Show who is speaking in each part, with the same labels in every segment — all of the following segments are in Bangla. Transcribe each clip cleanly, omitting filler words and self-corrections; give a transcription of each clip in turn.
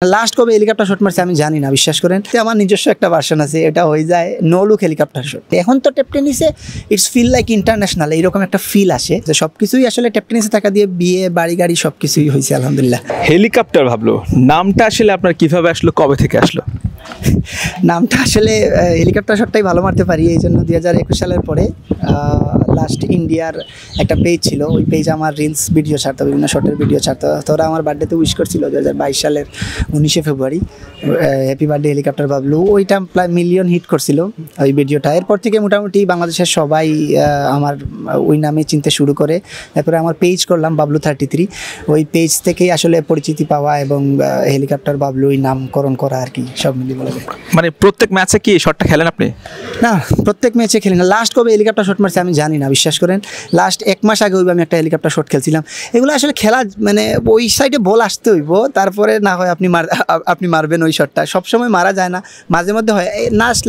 Speaker 1: লাস্ট কবে হেলিকপ্টার শট মারছে আমি জানি না, বিশ্বাস করেন। আমার নিজস্ব একটা ভার্সন আছে, এটা হয়ে যায় নো লুক হেলিকপ্টার শট। এখন তো টেপ টেনিসে ইটস ফিল লাইক ইন্টারন্যাশনাল, এইরকম একটা ফিল আসে যে সবকিছুই আসলে টেপ টেনিসে টাকা দিয়ে বিয়ে বাড়ি গাড়ি সবকিছুই হয়েছে আলহামদুলিল্লাহ।
Speaker 2: হেলিকপ্টার ভাবলো, নামটা আসলে আপনার কিভাবে আসলো, কবে থেকে আসলো?
Speaker 1: নামটা আসলে হেলিকপ্টার শটটাই ভালো মারতে পারি, এই জন্য 2021 সালের পরে লাস্ট ইন্ডিয়ার একটা পেজ ছিল, ওই পেজ আমার রিলস ভিডিও ছাড়তো, বিভিন্ন শটের ভিডিও ছাড়তো। তো ওরা আমার বার্থডেতে উইশ করছিল 2022 সালের 19শে ফেব্রুয়ারি, হ্যাপি বার্থডে হেলিকপ্টার বাবলু। ওইটা প্রায় মিলিয়ন হিট করছিল ওই ভিডিওটা। এরপর থেকে মোটামুটি বাংলাদেশের সবাই আমার ওই নামে চিনতে শুরু করে। তারপরে আমার পেজ করলাম বাবলু 33, ওই পেজ থেকেই আসলে পরিচিতি পাওয়া এবং হেলিকপ্টার বাবলু ওই নামকরণ করা আর কি, সব মিলিয়ে বলে।
Speaker 2: মানে প্রত্যেক ম্যাচে কি শটটা খেলেন আপনি?
Speaker 1: না, প্রত্যেক ম্যাচে খেলি না। লাস্ট কবে হেলিকপ্টার শট মারছে আমি জানি না, বিশ্বাস করেন। লাস্ট 1 মাস আগে আমি একটা হেলিকপ্টার শট খেলছিলাম। এগুলো আসলে খেলা মানে ওই সাইডে বল আসতে হইব, তারপরে না হয় আপনি মারবেন ওই শটটা। সবসময় মারা যায় না, মাঝে মধ্যে হয়।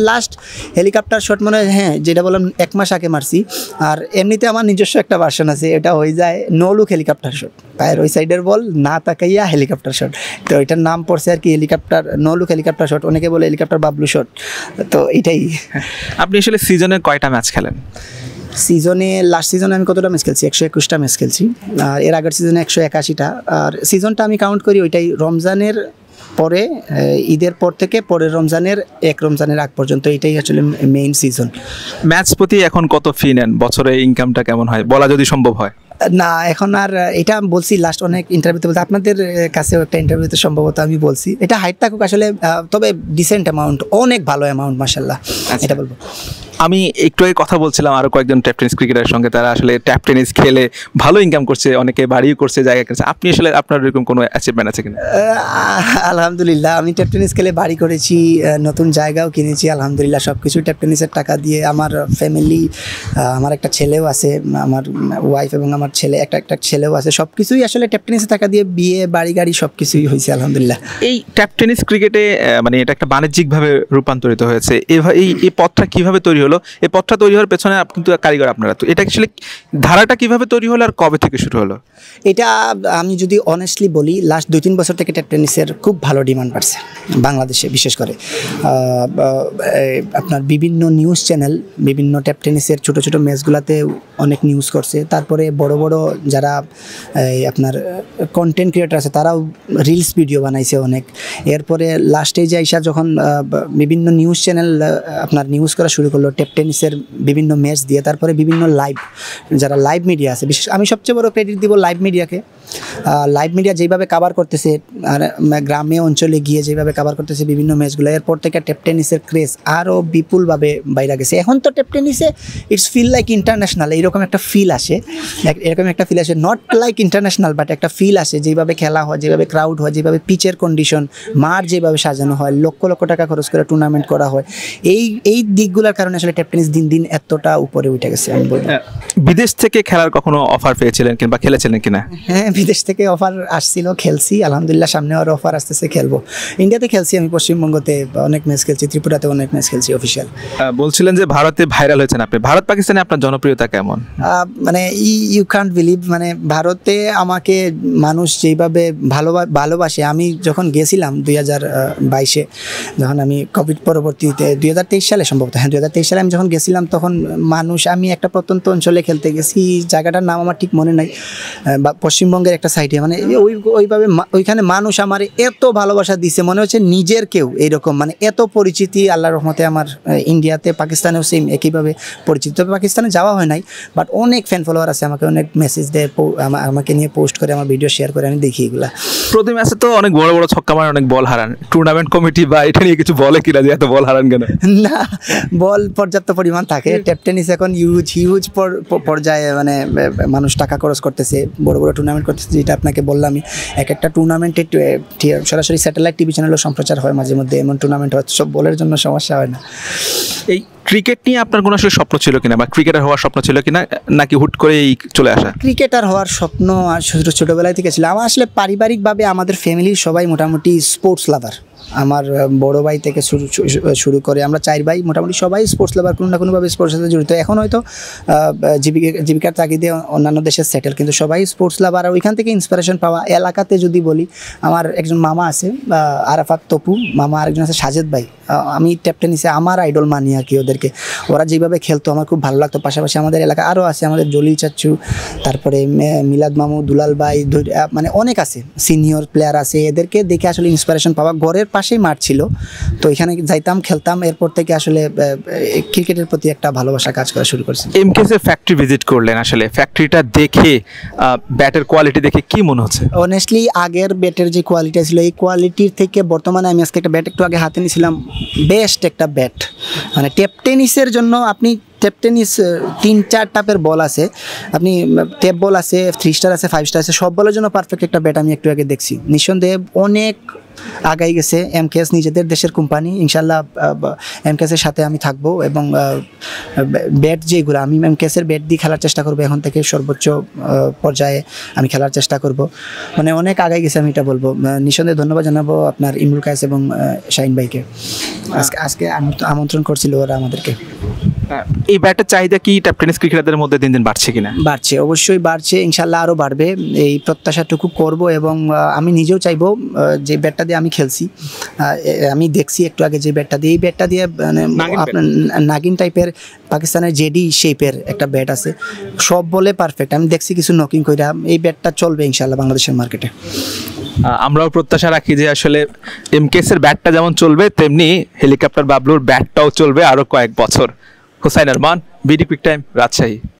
Speaker 1: লাস্ট হেলিকপ্টার শট মনে হয়, হ্যাঁ যেটা বললাম 1 মাস আগে মারছি। আর এমনিতে আমার নিজস্ব একটা ভার্সন আছে, এটা হয়ে যায় নো লুক হেলিকপ্টার শট। পায়ের ওই সাইডের বল না তাকাইয়া হেলিকপ্টার শট, তো এটার নাম পড়ছে আর কি helicopter, no look helicopter shot. অনেকে বলে হেলিকপ্টার বাবলু শট, তো এটাই।
Speaker 2: আপনি আসলে সিজনে কয়টা ম্যাচ খেলেন?
Speaker 1: সিজনে লাস্ট সিজনে আমি কতটা ম্যাচ খেলছি? 121টা ম্যাচ খেলছি। আর এর আগের সিজনে 181টা। আর সিজনটা আমি কাউন্ট করি ওইটাই রমজানের পরে, ঈদের পর থেকে পরের রমজানের রমজানের আগ পর্যন্ত, এটাই আসলে মেইন সিজন।
Speaker 2: ম্যাচ প্রতি এখন কত ফি নেন? বছরে ইনকামটা কেমন হয় বলা যদি সম্ভব হয়?
Speaker 1: না, এখন আর এটা বলছি লাস্ট অনেক ইন্টারভিউতে বলতে, আপনাদের কাছেও একটা ইন্টারভিউতে সম্ভবত আমি বলছি, এটা হাইট থাকুক আসলে, তবে ডিসেন্ট অ্যামাউন্ট, অনেক ভালো অ্যামাউন্ট মাশাআল্লাহ, এটা বলবো।
Speaker 2: আমি একটু আগে কথা বলছিলাম আরও কয়েকজন ট্যাপ টেনিস ক্রিকেটারের সঙ্গে, তারা আসলে ট্যাপ টেনিস খেলে ভালো ইনকাম করছে, অনেকে বাড়িও করছে, জায়গা করছে। আপনি আসলে আপনার এরকম কোনো অ্যাচিভমেন্ট আছে কিনা?
Speaker 1: আলহামদুলিল্লাহ, আমি ট্যাপ টেনিস খেলে বাড়ি করেছি, নতুন জায়গাও কিনেছি আলহামদুলিল্লাহ। সব কিছু ট্যাপ টেনিসের টাকা দিয়ে। আমার ফ্যামিলি, আমার একটা ছেলেও আছে, আমার ওয়াইফ এবং আমার ছেলে, একটা ছেলেও আছে। সব কিছুই আসলে ট্যাপ টেনিসের টাকা দিয়ে বিয়ে বাড়ি গাড়ি সব কিছুই হয়েছে আলহামদুলিল্লাহ।
Speaker 2: এই ট্যাপ টেনিস ক্রিকেটে মানে এটা একটা বাণিজ্যিকভাবে রূপান্তরিত হয়েছে। এই পথটা কীভাবে তৈরি হলো? এই পথটা তৈরি হওয়ার পেছনে কিন্তু কারিগর আপনারা। তো এটা আসলে ধারাটা কিভাবে তৈরি হলো আর কবে থেকে শুরু হলো?
Speaker 1: এটা আমি যদি অনেস্টলি বলি, লাস্ট 2-3 বছর থেকে ট্যাপ টেনিসের খুব ভালো ডিমান্ড বাড়ছে বাংলাদেশে। বিশেষ করে আপনার বিভিন্ন নিউজ চ্যানেল বিভিন্ন ট্যাপ টেনিসের ছোটো ছোটো ম্যাচগুলোতে অনেক নিউজ করছে। তারপরে বড় বড় যারা আপনার কন্টেন্ট ক্রিয়েটার আছে, তারাও রিলস ভিডিও বানাইছে অনেক। এরপরে লাস্টে যে আইসা যখন বিভিন্ন নিউজ চ্যানেল আপনার নিউজ করা শুরু করলো ট্যাপ টেনিসের বিভিন্ন ম্যাচ দিয়ে, তারপরে বিভিন্ন যারা লাইভ মিডিয়া আছে, বিশেষ আমি সবচেয়ে বড় ক্রেডিট দিব লাইভ মিডিয়াকে। লাইভ মিডিয়া যেভাবে কাভার করতেছে, আর গ্রামে অঞ্চলে গিয়ে যেভাবে কাভার করতেছে বিভিন্ন ম্যাচগুলো, এরপর থেকে ট্যাপ টেনিসের ক্রেজ আরও বিপুলভাবে বাইরে গেছে। এখন তো ট্যাপ টেনিসে ইটস ফিল লাইক ইন্টারন্যাশনাল, এইরকম একটা ফিল আসে, এরকম একটা ফিল আসে, নট লাইক ইন্টারন্যাশনাল বাট একটা ফিল আসে। যেভাবে খেলা হয়, যেভাবে ক্রাউড হয়, যেভাবে পিচের কন্ডিশন, মাঠ যেভাবে সাজানো হয়, লক্ষ লক্ষ টাকা খরচ করে টুর্নামেন্ট করা হয়, এই দিকগুলোর কারণে আসলে ট্যাপ টেনিস দিন দিন এতটা উপরে উঠে গেছে আমি বলবো।
Speaker 2: বিদেশ থেকে খেলার কখনো অফার পেয়েছিলেন কিংবা খেলেছিলেন কিনা?
Speaker 1: হ্যাঁ, বিদেশ থেকে অফার আসছিল, খেলছি আলহামদুলিল্লাহ। সামনে আরও অফার আসতেছে, খেলবো। ইন্ডিয়াতে খেলছি আমি, পশ্চিমবঙ্গতে অনেক ম্যাচ খেলছি, ত্রিপুরাতে অনেক ম্যাচ খেলছি অফিসিয়াল।
Speaker 2: বলছিলেন যে ভারতে ভাইরাল হয়েছেন আপনি, ভারত পাকিস্তানে আপনার জনপ্রিয়তা কেমন?
Speaker 1: মানে ইউ কান্ট বিলিভ, মানে ভারতে আমাকে মানুষ যেইভাবে ভালোবাসে। আমি যখন গেছিলাম 2022-এ, যখন আমি কোভিড পরবর্তীতে 2023 সালে সম্ভবত, হ্যাঁ 2023 সালে আমি যখন গেছিলাম, তখন মানুষ, আমি একটা প্রত্যন্ত অঞ্চলে খেলতে গেছি, জায়গাটার নাম আমার ঠিক মনে নাই, বা পশ্চিমবঙ্গের একটা সাইডে, মানে ওইভাবে ওইখানে মানুষ আমার এত ভালোবাসা দিছে, মনে হচ্ছে নিজের কেউ এইরকম, মানে এত পরিচিতি আল্লাহর রহমতে। আমার ইন্ডিয়াতে পাকিস্তানেও সেম একইভাবে পরিচিত, তবে পাকিস্তানে যাওয়া হয় নাই, বাট অনেক ফ্যান ফলোয়ার আছে, আমাকে অনেক মেসেজ দেয়, আমাকে নিয়ে পোস্ট করে, আমার ভিডিও শেয়ার করে, আমি দেখি এগুলা।
Speaker 2: প্রতি ম্যাচে তো অনেক বড় বড় ছক্কা মারেন, অনেক বল হারান, টুর্নামেন্ট কমিটি বা এটা নিয়ে কিছু বলে কিনা যে এত বল হারান কেন?
Speaker 1: না, বল পর্যাপ্ত পরিমাণ থাকে। ট্যাপ টেনিস এখন হিউজ পর্যায়ে, মানে মানুষ টাকা খরচ করতেছে, বড় বড় টুর্নামেন্ট করতেছে, যেটা আপনাকে বললামই। একটা টুর্নামেন্টে সরাসরি স্যাটেলাইট টিভি চ্যানেলও সম্প্রচার হয় মাঝে মধ্যে, এমন টুর্নামেন্ট হয়, সব বলের জন্য সমস্যা হয় না।
Speaker 2: এই ক্রিকেট নিয়ে আপনার কোনো আসলে স্বপ্ন ছিল কিনা, বা ক্রিকেটার হওয়ার স্বপ্ন ছিল কিনা, নাকি হুট করেই চলে আসা?
Speaker 1: ক্রিকেটার হওয়ার স্বপ্ন আর ছোটোবেলায় থেকে ছিল আমার। আসলে পারিবারিকভাবে আমাদের ফ্যামিলির সবাই মোটামুটি স্পোর্টস লাভার, আমার বড় ভাই থেকে শুরু করে আমরা 4 ভাই মোটামুটি সবাই স্পোর্টস লাভার, কোনো না কোনোভাবে স্পোর্টসের সাথে জড়িত। এখন হয়তো জীবিকার তাগিদে অন্যান্য দেশে সেটেল, কিন্তু সবাই স্পোর্টস লাভার। আর ওইখান থেকে ইন্সপিরেশন পাওয়া। এলাকাতে যদি বলি, আমার একজন মামা আছে আরাফাত তপু মামা, আরেকজন আছে সাজেদ ভাই। আমি টেপ টেনিসে আমার আইডল মানি আর কি ওদেরকে। ওরা যেভাবে খেলতো আমার খুব ভালো লাগতো। পাশাপাশি আমাদের এলাকা আরও আছে, আমাদের জলিল চাচ্চু, তারপরে মিলাদ মামু, দুলাল ভাই, মানে অনেক আছে, সিনিয়র প্লেয়ার আছে। এদেরকে দেখে আসলে ইন্সপিরেশন পাওয়া। ঘরের পাশেই মাঠ ছিল, তো এখানে যাইতাম, খেলতাম। এরপর থেকে আসলে ক্রিকেটের প্রতি একটা ভালোবাসা কাজ করা শুরু করছি।
Speaker 2: এমকেএস এর ফ্যাক্টরি ভিজিট করলেন, আসলে ফ্যাক্টরিটা দেখে ব্যাটের কোয়ালিটি দেখে কি মনে হচ্ছে?
Speaker 1: অনেস্টলি আগের ব্যাটের যে কোয়ালিটি ছিল, এই কোয়ালিটির থেকে বর্তমানে আমি আজকে একটা ব্যাট একটু আগে হাতে নিয়েছিলাম, বেস্ট একটা ব্যাট। মানে টেপ টেনিসের জন্য আপনি টেপ টেনিস 3-4 টাইপের বল আছে, আপনি টেপ বল আছে, 3 স্টার আছে, 5 স্টার আছে, সব বলের জন্য পারফেক্ট একটা ব্যাট আমি একটু আগে দেখছি। নিঃসন্দেহে অনেক আগাই গেছে এমকেএস, নিজেদের দেশের কোম্পানি। ইনশাল্লাহ এমকেএসের সাথে আমি থাকবো, এবং ব্যাট যেগুলো আমি এমকেএসের ব্যাট দিয়ে খেলার চেষ্টা করবো। এখন থেকে সর্বোচ্চ পর্যায়ে আমি খেলার চেষ্টা করব। মানে অনেক আগাই গেছে আমি এটা বলবো। নিঃসন্দেহে ধন্যবাদ জানাবো আপনার ইমরুল কায়েস এবং শাহিন ভাইকে। আজকে আমন্ত্রণ করছিল ওরা আমাদেরকে।
Speaker 2: এই ব্যাটের চাহিদা কি টেপ টেনিস ক্রিকেটারদের মধ্যে দিন দিন বাড়ছে কিনা?
Speaker 1: বাড়ছে, অবশ্যই বাড়ছে, ইনশাল্লাহ আরও বাড়বে, এই প্রত্যাশাটুকু করব। এবং আমি নিজেও চাইবো, যে ব্যাটটা দিয়ে আমি খেলছি, আমি দেখছি একটু আগে যে ব্যাটটা দিয়ে, এই ব্যাটটা দিয়ে মানে আপনার নাগিন টাইপের পাকিস্তানের জেডি শেপের একটা ব্যাট আছে, সব বলে পারফেক্ট। আমি দেখছি কিছু নকিং কইরা, এই ব্যাটটা চলবে ইনশাল্লাহ বাংলাদেশের মার্কেটে।
Speaker 2: আমরাও প্রত্যাশা রাখি যে আসলে এমকেএস এর ব্যাটটা যেমন চলবে, তেমনি হেলিকপ্টার বাবলুর ব্যাটটাও চলবে আরো কয়েক বছর। Hussain Arman, BD quick time, Rajshahi.